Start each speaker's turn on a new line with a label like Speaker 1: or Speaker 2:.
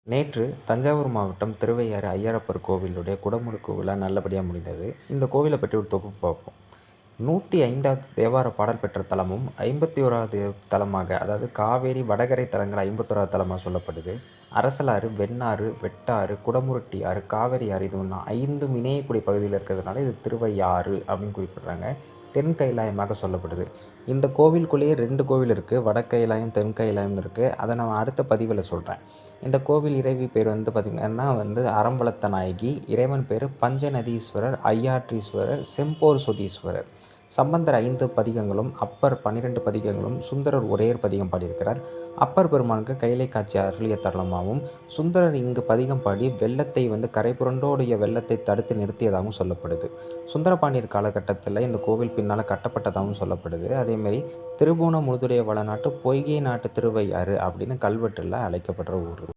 Speaker 1: நேற்று தஞ்சாவூர் மாவட்டம் திருவையாறு ஐயப்பர் கோவிலுடைய குடமுழுக்கு விழா நல்லபடியாக முடிந்தது. இந்த கோவிலை பற்றி ஒரு தொகுப்பு பார்ப்போம். 105வது தேவார பாடல் பெற்ற தலமும் 51வது தலமாக, அதாவது காவேரி வடகரை தலங்கள் 51வது தலமாக சொல்லப்படுது. அரசலாறு, வெண்ணாறு, வெட்டாறு, குடமுருட்டி ஆறு, காவேரி ஆறு, இது 5ம் இணையக்கூடிய பகுதியில் இருக்கிறதுனால இது திருவையாறு அப்படின்னு குறிப்பிட்றாங்க. தென் கைலாயமாக சொல்லப்படுது. இந்த கோவிலுக்குள்ளேயே 2 கோவில் இருக்குது. வட கைலாயம், தென் கைலாயம்னு இருக்குது. அதை நான் அடுத்த பதிவில் சொல்கிறேன். இந்த கோவில் இறைவி பேர் பார்த்திங்கன்னா அறம்பலத்த நாயகி. இறைவன் பேர் பஞ்சநதீஸ்வரர், ஐயாற்றீஸ்வரர், செம்போர் சொதீஸ்வரர். சம்பந்தர் 5 பதிகங்களும், அப்பர் 12 பதிகங்களும், சுந்தரர் ஒரே பதிகம் பாடியிருக்கிறார். அப்பர் பெருமானுக்கு கைலை காட்சி அருளிய தருணமாகவும், சுந்தரர் இங்கு பதிகம் பாடி வெள்ளத்தை கரை புரண்டோடைய வெள்ளத்தை தடுத்து நிறுத்தியதாகவும் சொல்லப்படுது. சுந்தரபாண்டியர் காலகட்டத்தில் இந்த கோவில் பின்னால் கட்டப்பட்டதாகவும் சொல்லப்படுது. அதேமாரி திருபுவனம் முழுதுடைய வளநாட்டு பொய்கை நாட்டு திருவையாறு அப்படின்னு கல்வெட்டில் அழைக்கப்படுற ஊர்.